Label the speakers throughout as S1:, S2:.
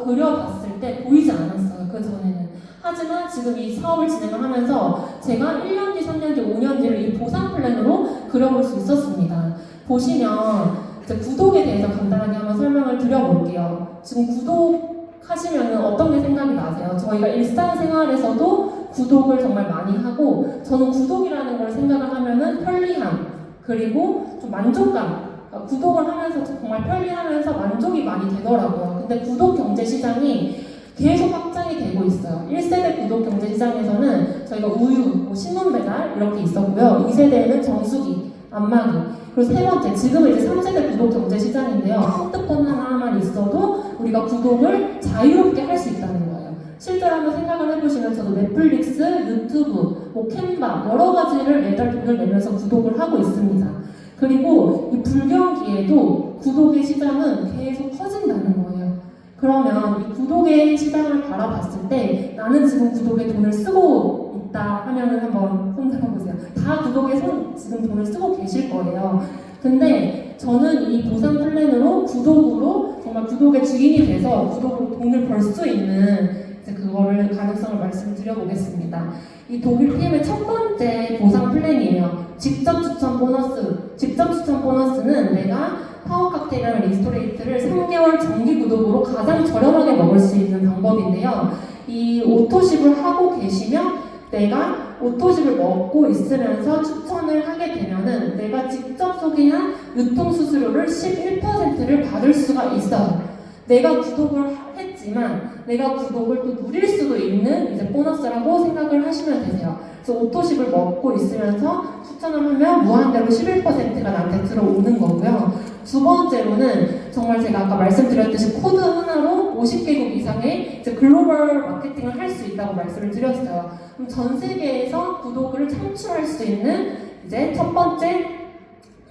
S1: 그려봤을 때 보이지 않았어요. 그 전에는. 하지만 지금 이 사업을 진행을 하면서 제가 1년 뒤, 3년 뒤, 5년 뒤를 이 보상 플랜으로 그려볼 수 있었습니다. 보시면 이제 구독에 대해서 간단하게 한번 설명을 드려볼게요. 지금 구독하시면 어떤 게 생각이 나세요? 저희가 일상생활에서도 구독을 정말 많이 하고, 저는 구독이라는 걸 생각을 하면은 편리함, 그리고 좀 만족감, 구독을 하면서 정말 편리하면서 만족이 많이 되더라고요. 근데 구독 경제 시장이 계속 확장이 되고 있어요. 1세대 구독 경제 시장에서는 저희가 우유, 신문 배달 이렇게 있었고요. 2세대에는 정수기, 안마기, 그리고 세 번째, 지금은 이제 3세대 구독 경제 시장인데요. 핸드폰 하나만 있어도 우리가 구독을 자유롭게 할 수 있다는 거예요. 실제로 한번 생각을 해보시면 저도 넷플릭스, 유튜브, 캔바 여러 가지를 매달 돈을 내면서 구독을 하고 있습니다. 그리고 이 불경기에도 구독의 시장은 계속 커진다는 거예요. 그러면 이 구독의 시장을 바라봤을 때 나는 지금 구독에 돈을 쓰고 있다 하면은 한번 손 들어보세요. 다 구독에 지금 돈을 쓰고 계실 거예요. 근데 저는 이 보상 플랜으로 구독으로 정말 구독의 주인이 돼서 구독으로 돈을 벌 수 있는 그거를 가능성을 말씀드려보겠습니다. 이 독일 팀의 첫 번째 보상 플랜이에요. 직접 추천 보너스. 직접 추천 보너스는 내가 파워 칵테일이랑 리스토레이트를 3개월 정기 구독으로 가장 저렴하게 먹을 수 있는 방법인데요. 이 오토십을 하고 계시면 내가 오토십을 먹고 있으면서 추천을 하게 되면은 내가 직접 소개한 유통수수료를 11%를 받을 수가 있어요. 내가 구독을 했지만 내가 구독을 또 누릴 수도 있는 이제 보너스라고 생각을 하시면 되세요. 그래서 오토십을 먹고 있으면서 추천을 하면 무한대로 11%가 나한테 들어오는 거고요. 두 번째로는 정말 제가 아까 말씀드렸듯이 코드 하나로 50개국 이상의 이제 글로벌 마케팅을 할 수 있다고 말씀을 드렸어요. 그럼 전 세계에서 구독을 창출할 수 있는 이제 첫 번째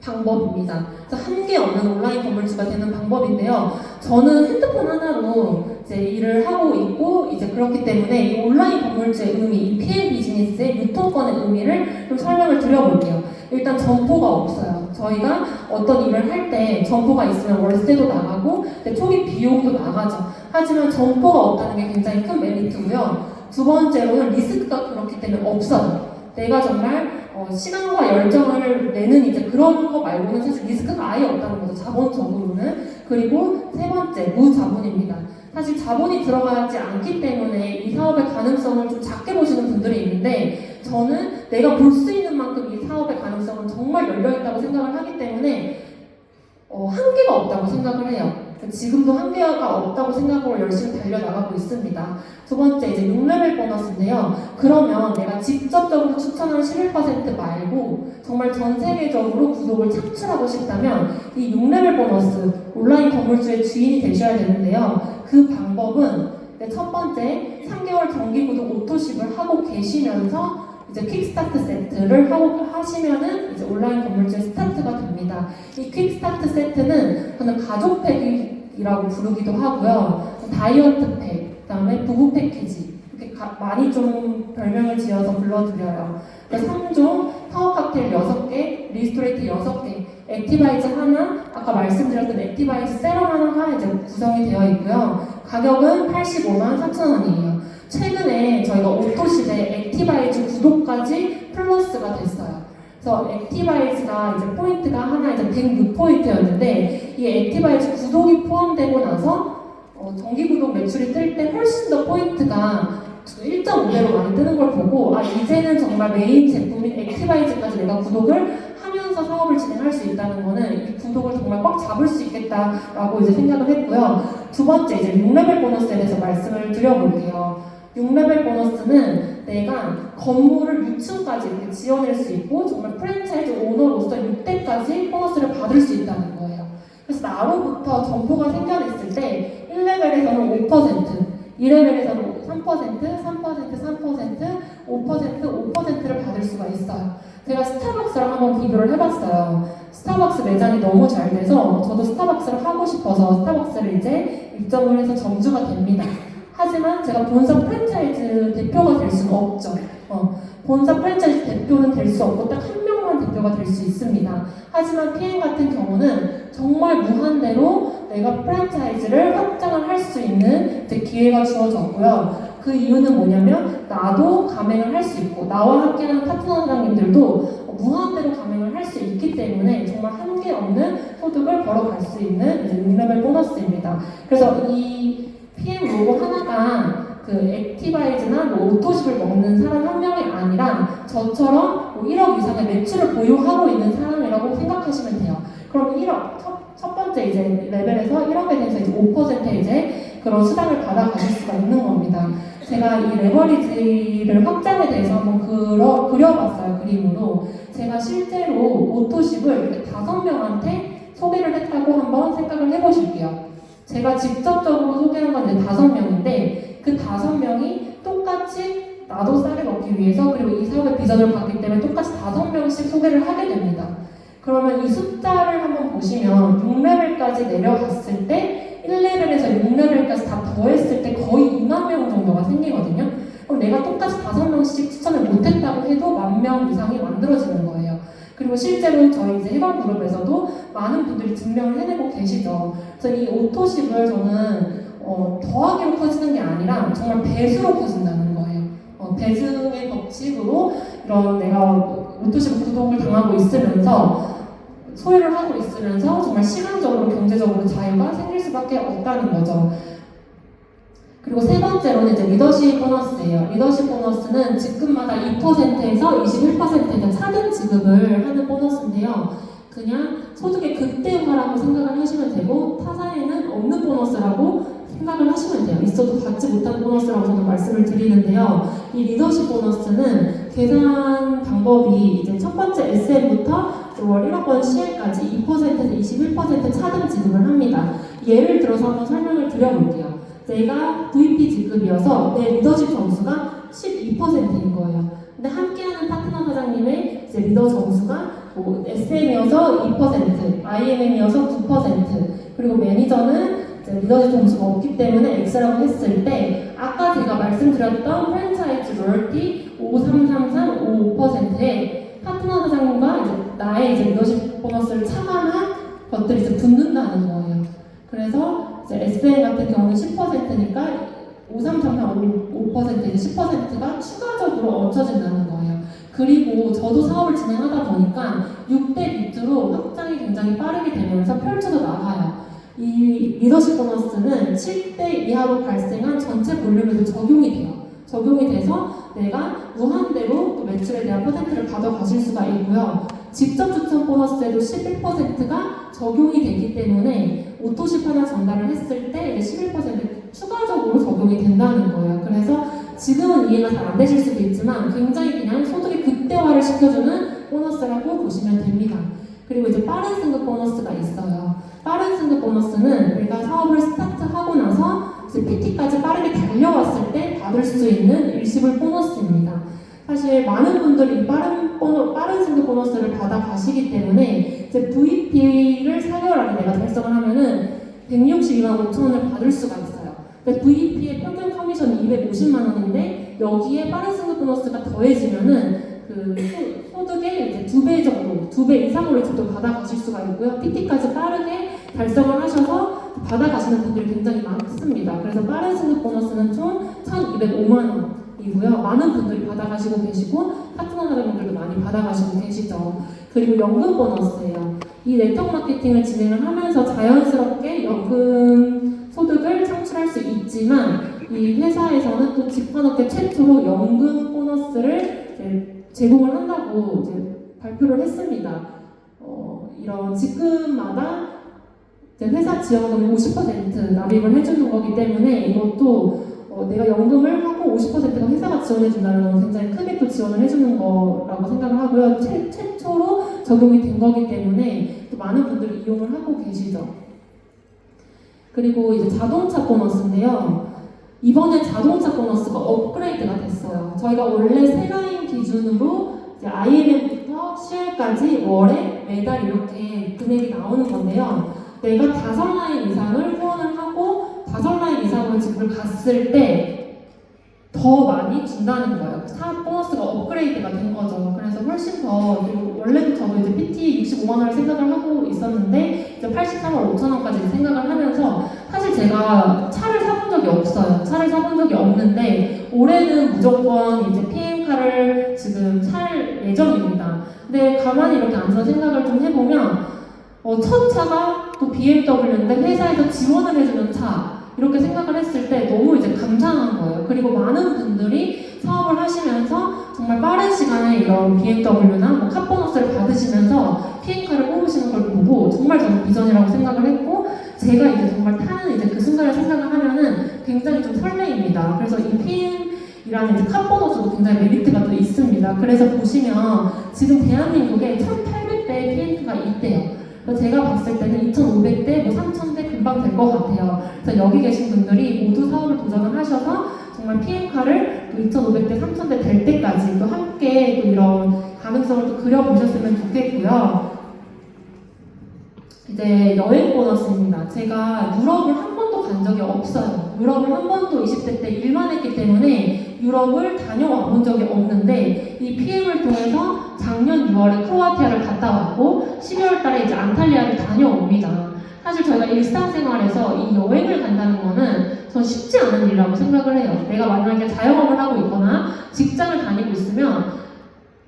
S1: 방법입니다. 한계 없는 온라인 건물주가 되는 방법인데요. 저는 핸드폰 하나로 이제 일을 하고 있고 이제 그렇기 때문에 이 온라인 건물주의 의미, 이 PM 비즈니스의 유통권의 의미를 좀 설명을 드려볼게요. 일단 점포가 없어요. 저희가 어떤 일을 할 때 점포가 있으면 월세도 나가고 초기 비용도 나가죠. 하지만 점포가 없다는 게 굉장히 큰 메리트고요. 두 번째로는 리스크가 그렇기 때문에 없어요. 내가 정말 시간과 열정을 내는 이제 그런 거 말고는 사실 리스크가 아예 없다는 거죠. 자본적으로는. 그리고 세 번째, 무자본입니다. 사실 자본이 들어가지 않기 때문에 이 사업의 가능성을 좀 작게 보시는 분들이 있는데 저는 내가 볼 수 있는 만큼 이 사업의 가능성은 정말 열려있다고 생각을 하기 때문에 한계가 없다고 생각을 해요. 지금도 한계가 없다고 생각으로 열심히 달려나가고 있습니다. 두 번째, 이제 6레벨 보너스인데요. 그러면 내가 직접적으로 추천하는 11% 말고 정말 전 세계적으로 구독을 창출하고 싶다면 이 6레벨 보너스, 온라인 건물주의 주인이 되셔야 되는데요. 그 방법은 첫 번째, 3개월 정기 구독 오토십을 하고 계시면서 이제 퀵스타트 세트를 하시면은 이제 온라인 건물주의 스타트가 됩니다. 이 퀵스타트 세트는 저는 가족팩이라고 부르기도 하고요. 다이어트 팩, 그 다음에 부부 패키지 이렇게 많이 좀 별명을 지어서 불러드려요. 3종, 파워 칵테일 6개, 리스토레이트 6개, 액티바이즈 하나, 아까 말씀드렸던 액티바이즈 세럼 하나가 이제 구성이 되어 있고요. 가격은 85만 4천 원이에요. 최근에 저희가 오토십에 액티바이즈 구독까지 플러스가 됐어요. 그래서 액티바이즈가 이제 포인트가 하나 이제 106포인트였는데 이 액티바이즈 구독이 포함되고 나서 정기 구독 매출이 뜰 때 훨씬 더 포인트가 1.5배로 많이 뜨는 걸 보고 이제는 정말 메인 제품인 액티바이즈까지 내가 구독을 하면서 사업을 진행할 수 있다는 거는 이 구독을 정말 꽉 잡을 수 있겠다라고 이제 생각을 했고요. 두 번째, 이제 6레벨 보너스에 대해서 말씀을 드려볼게요. 6레벨 보너스는 내가 건물을 6층까지 이렇게 지어낼 수 있고 정말 프랜차이즈 오너로서 6대까지 보너스를 받을 수 있다는 거예요. 그래서 나로부터 점포가 생겨났을 때 1레벨에서는 5%, 2레벨에서는 3%, 5%를 받을 수가 있어요. 제가 스타벅스랑 한번 비교를 해봤어요. 스타벅스 매장이 너무 잘 돼서 저도 스타벅스를 하고 싶어서 스타벅스를 이제 입점을 해서 점주가 됩니다. 하지만 제가 본사 프랜차이즈 대표가 될 수는 없죠. 본사 프랜차이즈 대표는 될 수 없고 딱 한 명만 발표가 될 수 있습니다. 하지만 PM 같은 경우는 정말 무한대로 내가 프랜차이즈를 확장을 할 수 있는 이제 기회가 주어졌고요. 그 이유는 뭐냐면 나도 가맹을 할 수 있고 나와 함께하는 파트너 사장님들도 무한대로 가맹을 할 수 있기 때문에 정말 한계 없는 소득을 벌어갈 수 있는 이제 6레벨 보너스입니다. 그래서 이 PM 로고 하나가 그 액티바이즈나 뭐 오토십을 먹는 사람 한 명이 아니라 저처럼 뭐 1억 이상의 매출을 보유하고 있는 사람이라고 생각하시면 돼요. 그럼 1억 첫 번째 이제 레벨에서 1억에 대해서 이제 5% 이제 그런 수당을 받아가실 수가 있는 겁니다. 제가 이 레버리지를 확장에 대해서 한번 그려봤어요, 그림으로. 제가 실제로 오토십을 이렇게 5명한테 소개를 했다고 한번 생각을 해보실게요. 제가 직접적으로 소개한 건 이제 5명인데 그 5명이 똑같이 나도 싸게 먹기 위해서 그리고 이 사업의 비전을 받기 때문에 똑같이 5명씩 소개를 하게 됩니다. 그러면 이 숫자를 한번 보시면 6레벨까지 내려갔을 때 1레벨에서 6레벨까지 다 더했을 때 거의 2만 명 정도가 생기거든요. 그럼 내가 똑같이 5명씩 추천을 못했다고 해도 10,000명 이상이 만들어지는 거예요. 그리고 실제로 저희 이제 해방그룹에서도 많은 분들이 증명을 해내고 계시죠. 그래서 이 오토십을 저는 더하기로 커지는 게 아니라 정말 배수로 커진다는 거예요. 배수의 법칙으로 이런 내가 오토십 구독을 당하고 있으면서 소유를 하고 있으면서 정말 시간적으로 경제적으로 자유가 생길 수밖에 없다는 거죠. 그리고 세 번째로는 이제 리더십 보너스예요. 리더십 보너스는 직급마다 2%에서 21%의 차등 지급을 하는 보너스인데요. 그냥 소득의 극대화라고 생각을 하시면 되고 타사에는 없는 보너스라고 생각을 하시면 돼요. 있어도 받지 못한 보너스라고 저는 말씀을 드리는데요. 이 리더십 보너스는 계산 방법이 이제 첫 번째 SM부터 월 1억 원 시행까지 2%에서 21% 차등 지급을 합니다. 예를 들어서 한번 설명을 드려볼게요. 내가 VP 직급이어서 내 리더십 점수가 12%인 거예요. 근데 함께하는 파트너 사장님의 이제 리더 점수가 뭐 SM이어서 2%, IMM이어서 9%, 그리고 매니저는 이제 리더십 점수가 없기 때문에 X라고 했을 때 아까 제가 말씀드렸던 프랜차이즈 로열티 5333, 55%에 파트너 사장님과 이제 나의 이제 리더십 보너스를 차감한 것들이 이제 붙는다는 거예요. 그래서 이제 SM 같은 경우는 10%니까 5333, 5% 이제 10%가 추가적으로 얹혀진다는 거예요. 그리고 저도 사업을 진행하다 보니까 6대 밑으로 확장이 굉장히 빠르게 되면서 펼쳐져 나가요. 이 리더십 보너스는 7대 이하로 발생한 전체 볼륨에도 적용이 돼요. 적용이 돼서 내가 무한대로 또 매출에 대한 퍼센트를 받아가실 수가 있고요. 직접 추천 보너스에도 11%가 적용이 되기 때문에 오토십 하나 전달을 했을 때 11% 추가적으로 적용이 된다는 거예요. 그래서 지금은 이해가 잘 안 되실 수도 있지만 굉장히 그냥 소득의 극대화를 시켜주는 보너스라고 보시면 됩니다. 그리고 이제 빠른 승급 보너스가 있어요. 빠른 승급 보너스는 내가 사업을 스타트하고 나서 이제 PT까지 빠르게 달려왔을 때 받을 수 있는 일시불 보너스입니다. 사실 많은 분들이 빠른 승급 보너스를 받아가시기 때문에 이제 VP를 4개월 안에 내가 달성을 하면은 162만 5천 원을 받을 수가 있어요. 근데 VP의 평균 커미션이 250만 원인데 여기에 빠른 승급 보너스가 더해지면은 그 소득의 이제 2배 정도, 2배 이상으로 또 받아가실 수가 있고요. PT까지 빠르게 달성을 하셔서 받아가시는 분들이 굉장히 많습니다. 그래서 빠른 승급 보너스는 총 1,205만 원이고요. 많은 분들이 받아가시고 계시고 파트너 사장님들도 많이 받아가시고 계시죠. 그리고 연금 보너스예요. 이 네트워크 마케팅을 진행을 하면서 자연스럽게 연금 소득을 창출할 수 있지만 이 회사에서는 또 집한업계 최초로 연금 보너스를 제공을 한다고 이제 발표를 했습니다. 이런 직급마다 회사 지원금을 50% 납입을 해주는 거기 때문에 이것도 내가 연금을 하고 50%가 회사가 지원해준다는 건 굉장히 크게 또 지원을 해주는 거라고 생각을 하고요. 최초로 적용이 된 거기 때문에 또 많은 분들이 이용을 하고 계시죠. 그리고 이제 자동차 보너스인데요. 이번에 자동차 보너스가 업그레이드가 됐어요. 저희가 원래 세라인 기준으로 이제 IMM부터 CR까지 월에 매달 이렇게 금액이 나오는 건데요. 내가 5라인 이상을 후원을 하고 5라인 이상으로 집을 갔을 때 더 많이 준다는 거예요. 사업 보너스가 업그레이드가 된 거죠. 그래서 훨씬 더, 그리고 원래도 저도 이제 PT 65만 원을 생각을 하고 있었는데 이제 83만 5천 원까지 생각을 하면서 사실 제가 차를 사본 적이 없어요. 차를 사본 적이 없는데 올해는 무조건 이제 PM카를 지금 살 예정입니다. 근데 가만히 이렇게 앉아서 생각을 좀 해보면 첫 차가 또 BMW인데 회사에서 지원을 해주는 차 이렇게 생각을 했을 때 너무 이제 감사한 거예요. 그리고 많은 분들이 사업을 하시면서 정말 빠른 시간에 이런 BMW나 뭐 카보너스를 받으시면서 PM카를 뽑으시는 걸 보고 정말 저는 비전이라고 생각을 했고 제가 이제 정말 타는 이제 그 순간을 생각을 하면은 굉장히 좀 설레입니다. 그래서 이 PM이라는 이제 카보너스도 굉장히 메리트가 또 있습니다. 그래서 보시면 지금 대한민국에 1,800대의 PM카가 있대요. 제가 봤을 때는 2,500대, 뭐 3,000대 금방 될 것 같아요. 그래서 여기 계신 분들이 모두 사업을 도전을 하셔서 정말 PM카를 또 2,500대, 3,000대 될 때까지 또 함께 또 이런 가능성을 또 그려보셨으면 좋겠고요. 이제 여행 보너스입니다. 제가 유럽을 한 번도 간 적이 없어요. 유럽을 한 번도 20대 때 일만 했기 때문에 유럽을 다녀와 본 적이 없는데 이 PM을 통해서 작년 6월에 크로아티아를 갔다 왔고 12월 달에 이제 안탈리아를 다녀옵니다. 사실 저희가 일상생활에서 이 여행을 간다는 거는 전 쉽지 않은 일이라고 생각을 해요. 내가 만약에 자영업을 하고 있거나 직장을 다니고 있으면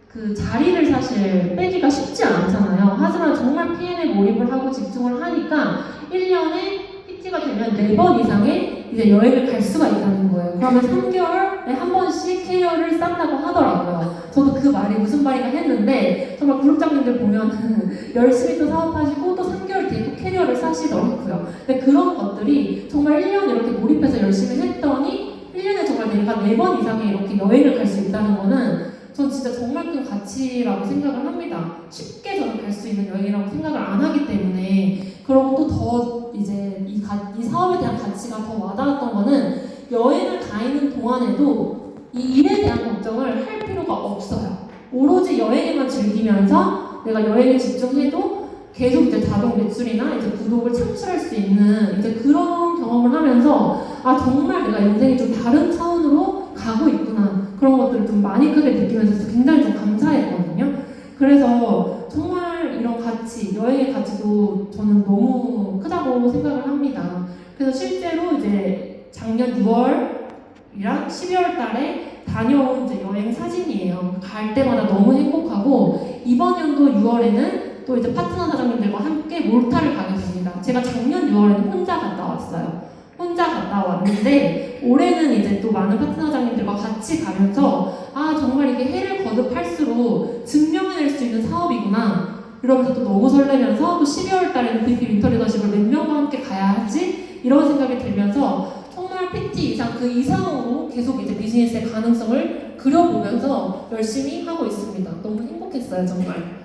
S1: 그 자리를 사실 빼기가 쉽지 않잖아요. 하지만 정말 PM에 몰입을 하고 집중을 하니까 1년에 PT가 되면 4번 이상의 이제 여행을 갈 수가 있다는 거예요. 그러면 3개월에 한 번씩 캐리어를 싼다고 하더라고요. 저도 그 말이 무슨 말인가 했는데 정말 그룹장님들 보면 열심히 또 사업하시고 또 3개월 뒤에 또 캐리어를 싸시더라고요. 근데 그런 것들이 정말 1년 이렇게 몰입해서 열심히 했더니 1년에 정말 내가 4번 이상의 이렇게 여행을 갈 수 있다는 거는 전 진짜 정말 큰 가치라고 생각을 합니다. 쉽게 저는 갈 수 있는 여행이라고 생각을 안 하기 때문에 그리고 또 더 이제 이 사업에 대한 가치가 더 와닿았던 거는 여행을 가 있는 동안에도 이 일에 대한 걱정을 할 필요가 없어요. 오로지 여행에만 즐기면서 내가 여행에 집중해도 계속 이제 자동 매출이나 이제 구독을 창출할 수 있는 이제 그런 경험을 하면서 아 정말 내가 인생이 좀 다른 차원으로 가고 있구나 그런 것들을 좀 많이 크게 느끼면서 굉장히 좀 감사했거든요. 그래서 정말 이런 가치, 여행의 가치도 저는 너무 크다고 생각을 합니다. 그래서 실제로 이제 작년 6월이랑 12월 달에 다녀온 이제 여행 사진이에요. 갈 때마다 너무 행복하고 이번 연도 6월에는 또 이제 파트너 사장님들과 함께 몰타를 가게 됩니다. 제가 작년 6월에는 혼자 갔다 왔어요. 혼자 갔다 왔는데 올해는 이제 또 많은 파트너장님들과 같이 가면서 아 정말 이게 해를 거듭할수록 증명해낼 수 있는 사업이구나 이러면서 또 너무 설레면서 또 12월 달에는 BP 윈터 리더십을 몇 명과 함께 가야 하지 이런 생각이 들면서 정말 PT 이상 그 이상으로 계속 이제 비즈니스의 가능성을 그려보면서 열심히 하고 있습니다. 너무 행복했어요 정말.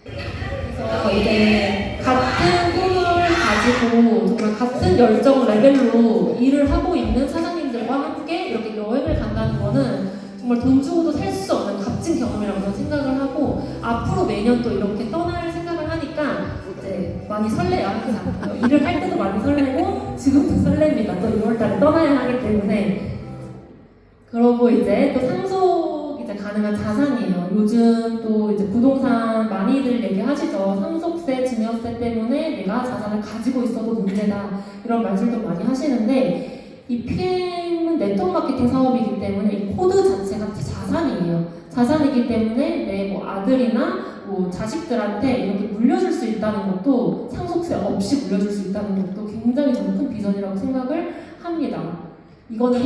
S1: 그래서 이제 같은 꿈을 가지고 정말 같은 열정 레벨로 일을 하고 있는 사장님들과 함께 이렇게 여행을 간다는 거는 정말 돈 주고도 살 수 없는 값진 경험이라고 저는 생각을 하고 앞으로 매년 또 이렇게 떠날 생각을 하니까 이제 많이 설레요. 항상 일을 할 때도 많이 설레고 지금도 설렙니다. 또 6월달에 떠나야 하기 때문에 그러고 이제 또 상속 이제 가능한 자산이에요. 요즘 또 이제 부동산 많이들 얘기하시죠. 상속세, 증여세 때문에 내가 자산을 가지고 있어도 문제다 이런 말씀도 많이 하시는데 이 PM은 네트워크 마케팅 사업이기 때문에 이 코드 자체가 자산이에요. 자산이기 때문에 내 뭐 아들이나 뭐 자식들한테 이렇게 물려줄 수 있다는 것도 상속세 없이 물려줄 수 있다는 것도 굉장히 저는 큰 비전이라고 생각을 합니다. 이거는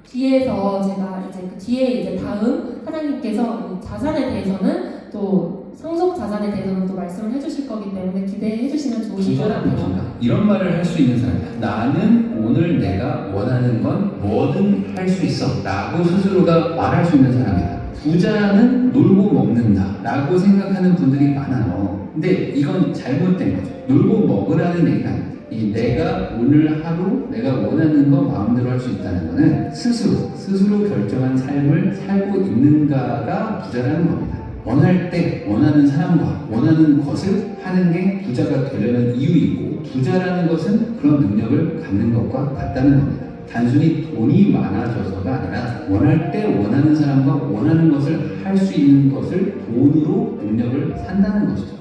S1: 뒤에서 제가 이제 그 뒤에 이제 다음 사장님께서 사장에 대해서는 또 상속 자산에 대해서는 또 말씀을 해주실 거기 때문에 기대해 주시면 좋으실 것 같아요.
S2: 이런 말을 할 수 있는 사람이야. 나는 오늘 내가 원하는 건 뭐든 할 수 있어 라고 스스로가 말할 수 있는 사람이다. 부자는 놀고 먹는다 라고 생각하는 분들이 많아요. 근데 이건 잘못된 거죠. 놀고 먹으라는 얘기가 아닙니다. 이 내가 오늘 하루 내가 원하는 거 마음대로 할 수 있다는 거는 스스로 결정한 삶을 살고 있는가가 부자라는 겁니다. 원할 때 원하는 사람과 원하는 것을 하는 게 부자가 되려는 이유이고 부자라는 것은 그런 능력을 갖는 것과 같다는 겁니다. 단순히 돈이 많아져서가 아니라 원할 때 원하는 사람과 원하는 것을 할 수 있는 것을 돈으로 능력을 산다는 것이죠.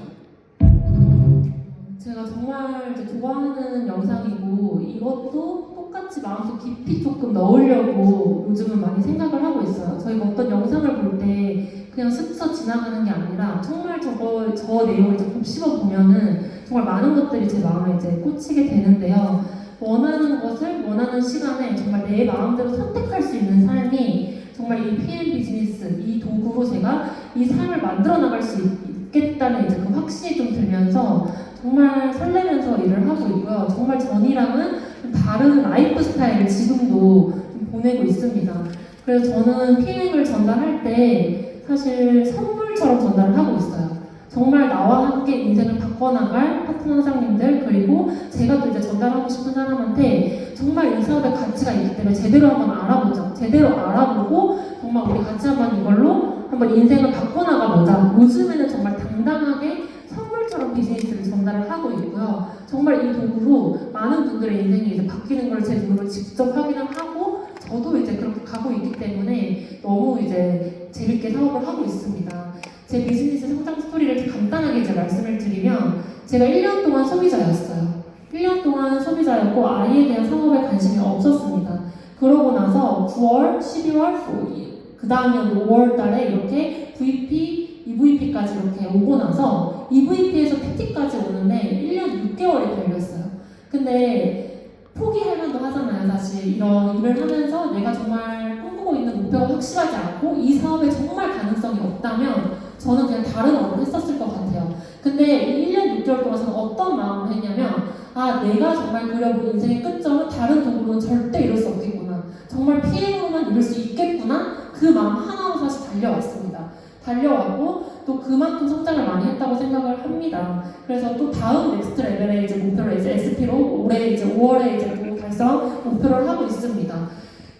S1: 제가 정말 이제 좋아하는 영상이고 이것도 똑같이 마음속 깊이 조금 넣으려고 요즘은 많이 생각을 하고 있어요. 저희가 어떤 영상을 볼 때 그냥 스쳐 지나가는 게 아니라 정말 저 내용을 이제 곱씹어 보면은 정말 많은 것들이 제 마음에 이제 꽂히게 되는데요. 원하는 것을 원하는 시간에 정말 내 마음대로 선택할 수 있는 삶이 정말 이 PM 비즈니스 이 도구로 제가 이 삶을 만들어 나갈 수 있겠다는 이제 그 확신이 좀 들면서 정말 설레면서 일을 하고 있고요. 정말 전이랑은 좀 다른 라이프 스타일을 지금도 좀 보내고 있습니다. 그래서 저는 PM을 전달할 때 사실 선물처럼 전달을 하고 있어요. 정말 나와 함께 인생을 바꿔나갈 파트너 사장님들 그리고 제가 또 이제 전달하고 싶은 사람한테 정말 이 사업에 가치가 있기 때문에 제대로 한번 알아보자. 제대로 알아보고 정말 우리 같이 한번 이걸로 한번 인생을 바꿔나가보자. 요즘에는 정말 당당하게 선물처럼 비즈니스를 전달을 하고 있고요. 정말 이 도구로 많은 분들의 인생이 이제 바뀌는 걸 제 눈으로 직접 확인을 하고 저도 이제 그렇게 가고 있기 때문에 너무 이제 재밌게 사업을 하고 있습니다. 제 비즈니스 성장 스토리를 간단하게 이제 말씀을 드리면 제가 1년 동안 소비자였어요. 1년 동안 소비자였고 아이에 대한 사업에 관심이 없었습니다. 그러고 나서 9월, 12월, 그 다음 년 5월 달에 이렇게 VP, EVP까지 이렇게 오고 나서 EVP에서 PT까지 오는데 1년 6개월이 걸렸어요. 근데 포기할 만도 하잖아요. 사실 이런 일을 하면서 내가 정말 꿈꾸고 있는 목표가 확실하지 않고 이 사업에 정말 가능성이 없다면 저는 그냥 다른 업을 했었을 것 같아요. 근데 이 1년 6개월 동안 저는 어떤 마음을 했냐면 내가 정말 그려본 인생의 끝점은 다른 도구로는 절대 이룰 수 없겠구나. 정말 PM으로만 이룰 수 있겠구나. 그 마음 하나로 사실 달려왔습니다. 달려왔고 또 그만큼 성장을 많이 했다고 생각을 합니다. 그래서 또 다음 넥스트 레벨의 이제 목표를 이제 SP로 올해 이제 5월에 이제 또 달성 목표를 하고 있습니다.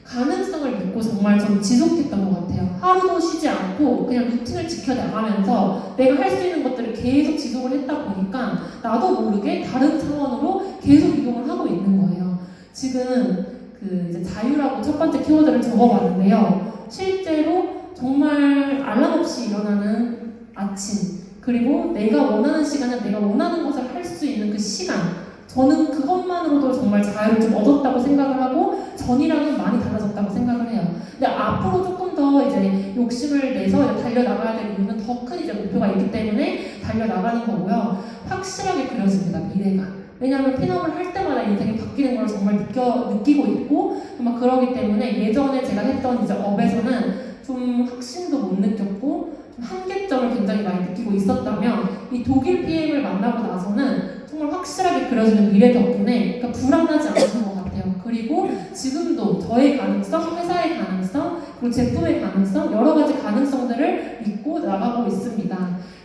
S1: 가능성을 믿고 정말 좀 지속했던 것 같아요. 하루도 쉬지 않고 그냥 루틴을 지켜나가면서 내가 할 수 있는 것들을 계속 지속을 했다 보니까 나도 모르게 다른 차원으로 계속 이동을 하고 있는 거예요. 지금 그 이제 자유라고 첫 번째 키워드를 적어봤는데요. 실제로 정말 알람 없이 일어나는 아침 그리고 내가 원하는 시간에 내가 원하는 것을 할 수 있는 그 시간 저는 그것만으로도 정말 자유를 좀 얻었다고 생각을 하고 전이랑은 많이 달라졌다고 생각을 해요. 근데 앞으로 조금 더 이제 욕심을 내서 달려나가야 될 이유는 더 큰 이제 목표가 있기 때문에 달려나가는 거고요. 확실하게 그려집니다, 미래가. 왜냐하면 핀업을 할 때마다 인생이 바뀌는 걸 정말 느끼고 있고 막 그러기 때문에 예전에 제가 했던 이제 업에서는 좀 확신도 못 느꼈고 좀 한계점을 굉장히 많이 느끼고 있었다면 이 독일 PM을 만나고 나서는 정말 확실하게 그려지는 미래 덕분에 그러니까 불안하지 않은 것 같아요. 그리고 지금도 저의 가능성, 회사의 가능성, 그리고 제품의 가능성, 여러 가지 가능성들을 믿고 나가고 있습니다.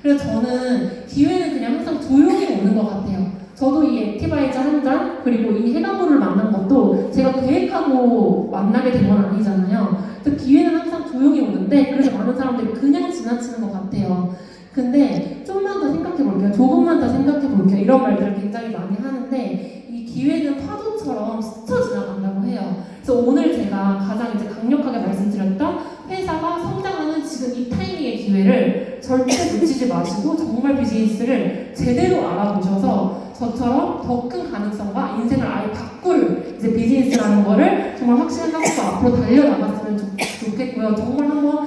S1: 그래서 저는 기회는 그냥 항상 조용히 오는 것 같아요. 저도 이 액티바이저 한 잔, 그리고 이 해당부를 만난 것도 제가 계획하고 만나게 된 건 아니잖아요. 그래서 기회는 항상 조용히 오는데 그래서 많은 사람들이 그냥 지나치는 것 같아요. 근데 좀만 더 생각해 볼게요. 조금만 더 생각해 볼게요. 이런 말들을 굉장히 많이 하는데 이 기회는 파도처럼 스쳐 지나간다고 해요. 그래서 오늘 제가 가장 이제 강력하게 말씀드렸던 회사가 성장하는 지금 이 타이밍의 기회를 절대 놓치지 마시고 정말 비즈니스를 제대로 알아보셔서 저처럼 더 큰 가능성과 인생을 아예 바꿀 이제 비즈니스라는 거를 정말 확신을 갖고 앞으로 달려나갔으면 좋겠고요. 정말 한번